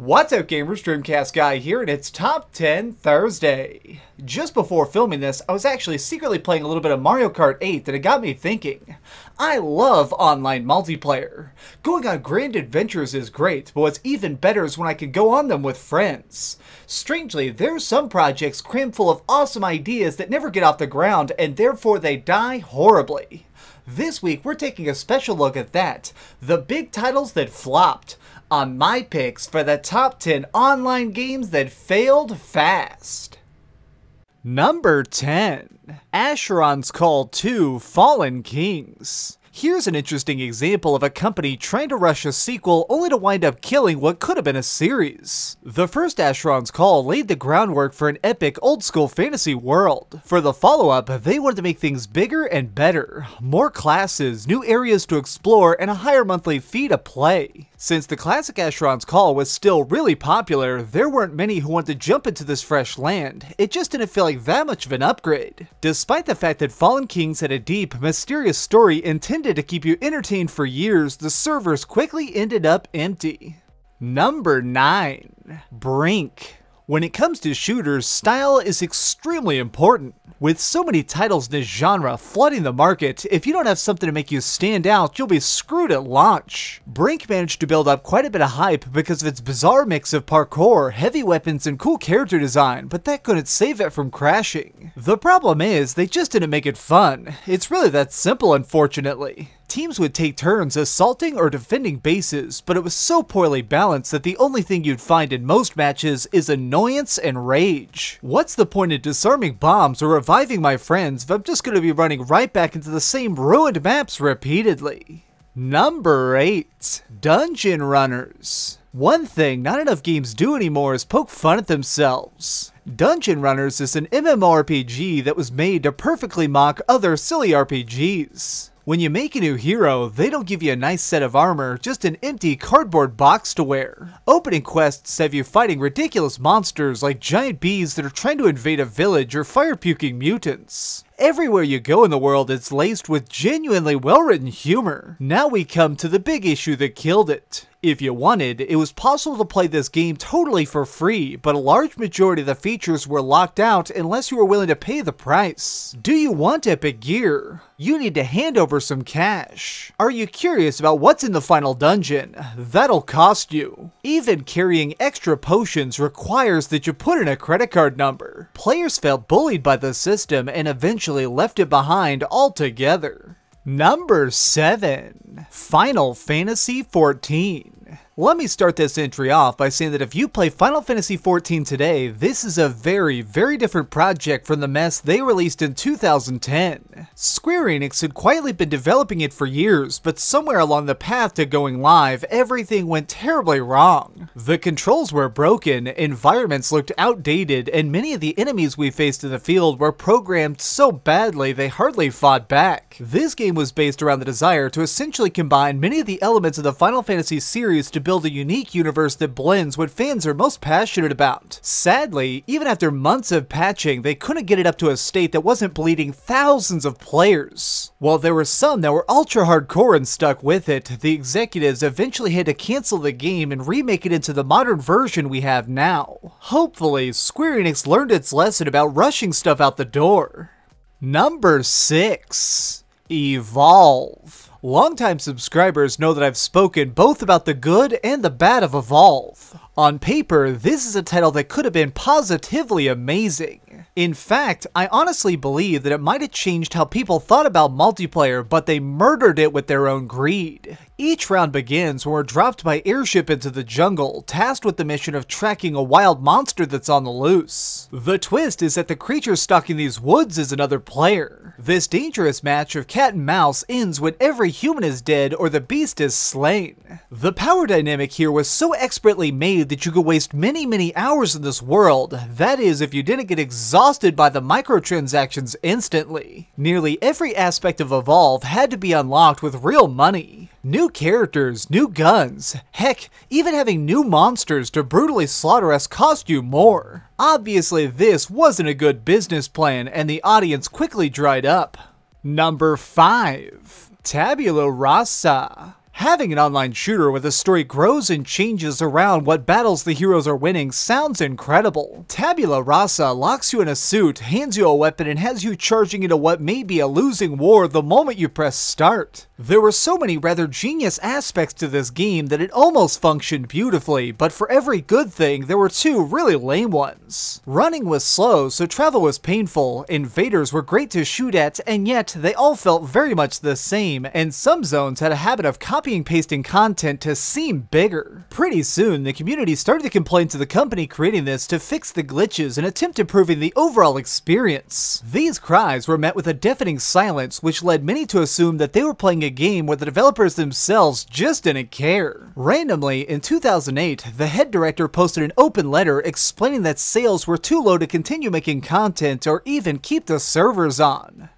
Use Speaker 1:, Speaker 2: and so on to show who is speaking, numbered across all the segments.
Speaker 1: What's up gamers, DreamcastGuy here, and it's Top 10 Thursday. Just before filming this, I was actually secretly playing a little bit of Mario Kart 8 and it got me thinking. I love online multiplayer. Going on grand adventures is great, but what's even better is when I can go on them with friends. Strangely, there are some projects crammed full of awesome ideas that never get off the ground and therefore they die horribly. This week we're taking a special look at that, the big titles that flopped, on my picks for the top 10 online games that failed fast. Number 10. Asheron's Call 2 Fallen Kings. Here's an interesting example of a company trying to rush a sequel only to wind up killing what could have been a series. The first Asheron's Call laid the groundwork for an epic old-school fantasy world. For the follow-up, they wanted to make things bigger and better, more classes, new areas to explore, and a higher monthly fee to play. Since the classic Asheron's Call was still really popular, there weren't many who wanted to jump into this fresh land. It just didn't feel like that much of an upgrade. Despite the fact that Fallen Kings had a deep, mysterious story intended to keep you entertained for years, the servers quickly ended up empty. Number 9. Brink. When it comes to shooters, style is extremely important. With so many titles in this genre flooding the market, if you don't have something to make you stand out, you'll be screwed at launch. Brink managed to build up quite a bit of hype because of its bizarre mix of parkour, heavy weapons, and cool character design, but that couldn't save it from crashing. The problem is, they just didn't make it fun. It's really that simple, unfortunately. Teams would take turns assaulting or defending bases, but it was so poorly balanced that the only thing you'd find in most matches is annoyance and rage. What's the point of disarming bombs or reviving my friends if I'm just going to be running right back into the same ruined maps repeatedly? Number 8. Dungeon Runners. One thing not enough games do anymore is poke fun at themselves. Dungeon Runners is an MMORPG that was made to perfectly mock other silly RPGs. When you make a new hero, they don't give you a nice set of armor, just an empty cardboard box to wear. Opening quests have you fighting ridiculous monsters like giant bees that are trying to invade a village or fire-puking mutants. Everywhere you go in the world, it's laced with genuinely well-written humor. Now we come to the big issue that killed it. If you wanted, it was possible to play this game totally for free, but a large majority of the features were locked out unless you were willing to pay the price. Do you want epic gear? You need to hand over some cash. Are you curious about what's in the final dungeon? That'll cost you. Even carrying extra potions requires that you put in a credit card number. Players felt bullied by the system and eventually left it behind altogether. Number 7. Final Fantasy XIV. Let me start this entry off by saying that if you play Final Fantasy XIV today, this is a very, very different project from the mess they released in 2010. Square Enix had quietly been developing it for years, but somewhere along the path to going live, everything went terribly wrong. The controls were broken, environments looked outdated, and many of the enemies we faced in the field were programmed so badly they hardly fought back. This game was based around the desire to essentially combine many of the elements of the Final Fantasy series to build a unique universe that blends what fans are most passionate about. Sadly, even after months of patching, they couldn't get it up to a state that wasn't bleeding thousands of players. While there were some that were ultra hardcore and stuck with it, the executives eventually had to cancel the game and remake it into the modern version we have now. Hopefully, Square Enix learned its lesson about rushing stuff out the door. Number 6. Evolve. Longtime subscribers know that I've spoken both about the good and the bad of Evolve. On paper, this is a title that could have been positively amazing. In fact, I honestly believe that it might have changed how people thought about multiplayer, but they murdered it with their own greed. Each round begins when we're dropped by airship into the jungle, tasked with the mission of tracking a wild monster that's on the loose. The twist is that the creature stalking these woods is another player. This dangerous match of cat and mouse ends when every human is dead or the beast is slain. The power dynamic here was so expertly made that you could waste many hours in this world, that is if you didn't get exhausted by the microtransactions instantly. Nearly every aspect of Evolve had to be unlocked with real money. New characters, new guns, heck, even having new monsters to brutally slaughter us cost you more. Obviously this wasn't a good business plan and the audience quickly dried up. Number 5. Tabula Rasa. Having an online shooter where the story grows and changes around what battles the heroes are winning sounds incredible. Tabula Rasa locks you in a suit, hands you a weapon, and has you charging into what may be a losing war the moment you press start. There were so many rather genius aspects to this game that it almost functioned beautifully, but for every good thing, there were two really lame ones. Running was slow, so travel was painful, invaders were great to shoot at, and yet they all felt very much the same, and some zones had a habit of copying and pasting content to seem bigger. Pretty soon, the community started to complain to the company creating this to fix the glitches and attempt improving the overall experience. These cries were met with a deafening silence, which led many to assume that they were playing a game where the developers themselves just didn't care. Randomly, in 2008, the head director posted an open letter explaining that sales were too low to continue making content or even keep the servers on.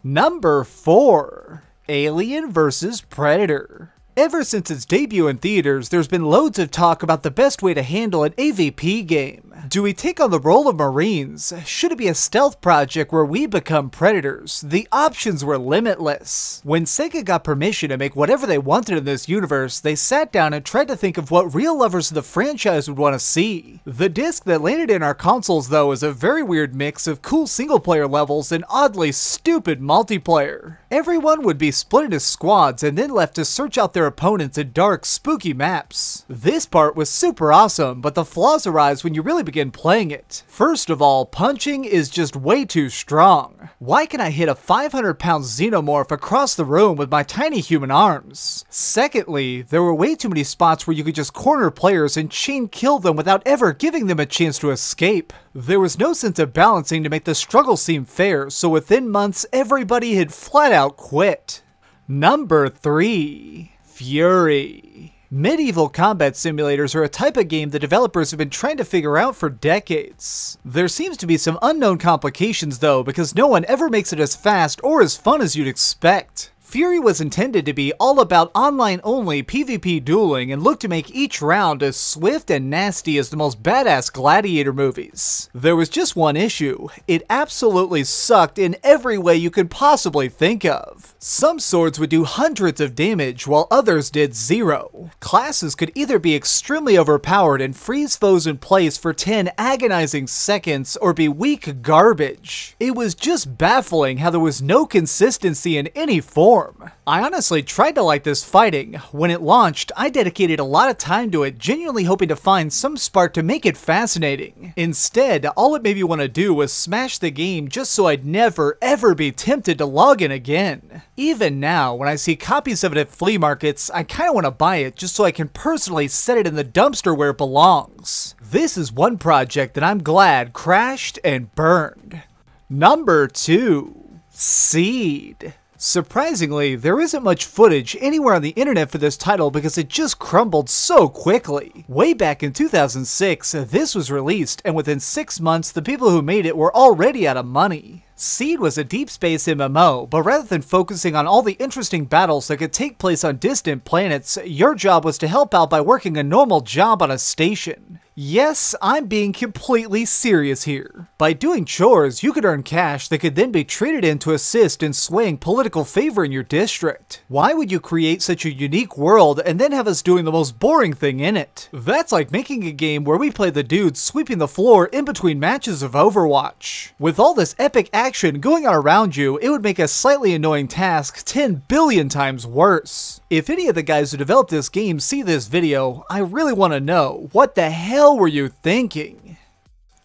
Speaker 1: Number 4. Alien vs. Predator. Ever since its debut in theaters, there's been loads of talk about the best way to handle an AVP game. Do we take on the role of Marines? Should it be a stealth project where we become predators? The options were limitless. When Sega got permission to make whatever they wanted in this universe, they sat down and tried to think of what real lovers of the franchise would want to see. The disc that landed in our consoles, though, is a very weird mix of cool single-player levels and oddly stupid multiplayer. Everyone would be split into squads and then left to search out their opponents in dark, spooky maps. This part was super awesome, but the flaws arise when you really begin playing it. First of all, punching is just way too strong. Why can I hit a 500-pound xenomorph across the room with my tiny human arms? Secondly, there were way too many spots where you could just corner players and chain kill them without ever giving them a chance to escape. There was no sense of balancing to make the struggle seem fair, so within months, everybody had flat out quit. Number 3. Fury. Medieval combat simulators are a type of game the developers have been trying to figure out for decades. There seems to be some unknown complications though, because no one ever makes it as fast or as fun as you'd expect. Fury was intended to be all about online-only PvP dueling and looked to make each round as swift and nasty as the most badass gladiator movies. There was just one issue. It absolutely sucked in every way you could possibly think of. Some swords would do hundreds of damage while others did 0. Classes could either be extremely overpowered and freeze foes in place for 10 agonizing seconds or be weak garbage. It was just baffling how there was no consistency in any form. I honestly tried to like this fighting. When it launched, I dedicated a lot of time to it, genuinely hoping to find some spark to make it fascinating. Instead, all it made me want to do was smash the game just so I'd never ever be tempted to log in again. Even now, when I see copies of it at flea markets, I kinda want to buy it just so I can personally set it in the dumpster where it belongs. This is one project that I'm glad crashed and burned. Number 2. Seed. Surprisingly, there isn't much footage anywhere on the internet for this title because it just crumbled so quickly. Way back in 2006, this was released, and within 6 months, the people who made it were already out of money. Seed was a deep space MMO, but rather than focusing on all the interesting battles that could take place on distant planets, your job was to help out by working a normal job on a station. Yes, I'm being completely serious here. By doing chores, you could earn cash that could then be traded in to assist in swaying political favor in your district. Why would you create such a unique world and then have us doing the most boring thing in it? That's like making a game where we play the dudes sweeping the floor in between matches of Overwatch. With all this epic action going on around you, it would make a slightly annoying task 10 billion times worse. If any of the guys who developed this game see this video, I really want to know, what the hell were you thinking?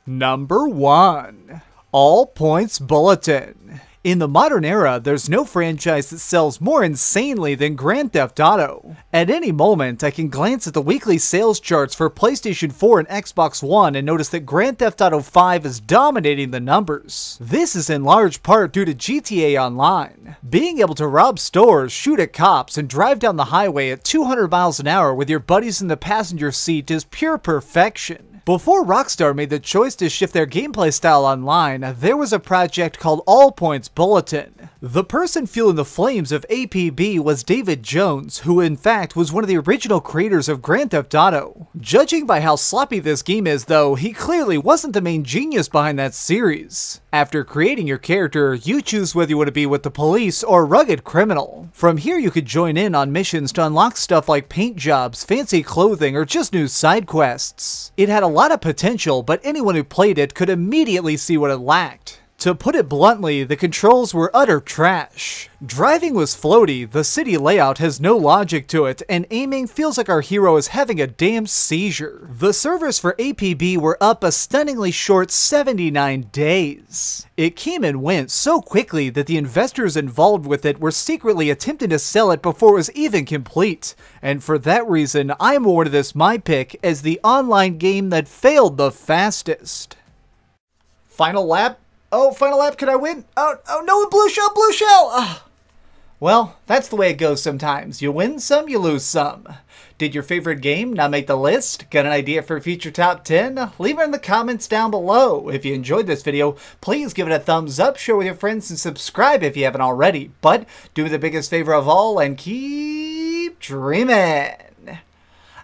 Speaker 1: Number 1. All Points Bulletin. In the modern era, there's no franchise that sells more insanely than Grand Theft Auto. At any moment, I can glance at the weekly sales charts for PlayStation 4 and Xbox One and notice that Grand Theft Auto 5 is dominating the numbers. This is in large part due to GTA Online. Being able to rob stores, shoot at cops, and drive down the highway at 200 miles an hour with your buddies in the passenger seat is pure perfection. Before Rockstar made the choice to shift their gameplay style online, there was a project called All Points Bulletin. The person fueling the flames of APB was David Jones, who in fact was one of the original creators of Grand Theft Auto. Judging by how sloppy this game is though, he clearly wasn't the main genius behind that series. After creating your character, you choose whether you want to be with the police or rugged criminal. From here you could join in on missions to unlock stuff like paint jobs, fancy clothing, or just new side quests. It had a lot of potential, but anyone who played it could immediately see what it lacked. To put it bluntly, the controls were utter trash. Driving was floaty, the city layout has no logic to it, and aiming feels like our hero is having a damn seizure. The servers for APB were up a stunningly short 79 days. It came and went so quickly that the investors involved with it were secretly attempting to sell it before it was even complete, and for that reason, I'm awarded this my pick as the online game that failed the fastest. Final lap? Oh, final lap, can I win? Oh no, blue shell, blue shell! Well, that's the way it goes sometimes. You win some, you lose some. Did your favorite game not make the list? Got an idea for a future top 10? Leave it in the comments down below. If you enjoyed this video, please give it a thumbs up, share with your friends, and subscribe if you haven't already. But do me the biggest favor of all and keep dreaming.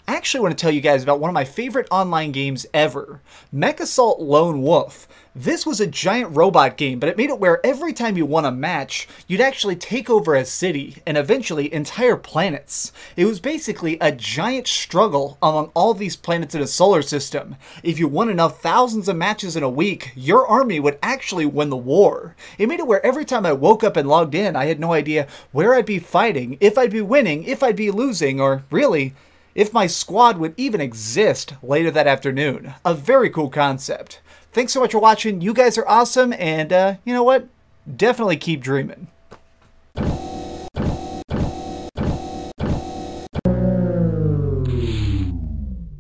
Speaker 1: I actually want to tell you guys about one of my favorite online games ever, Mech Assault Lone Wolf. This was a giant robot game, but it made it where every time you won a match, you'd actually take over a city and eventually entire planets. It was basically a giant struggle among all these planets in a solar system. If you won enough thousands of matches in a week, your army would actually win the war. It made it where every time I woke up and logged in, I had no idea where I'd be fighting, if I'd be winning, if I'd be losing, or really, if my squad would even exist later that afternoon. A very cool concept. Thanks so much for watching. You guys are awesome, and you know what? Definitely keep dreaming.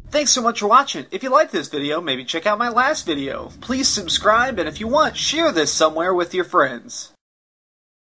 Speaker 1: Thanks so much for watching. If you liked this video, maybe check out my last video. Please subscribe, and if you want, share this somewhere with your friends.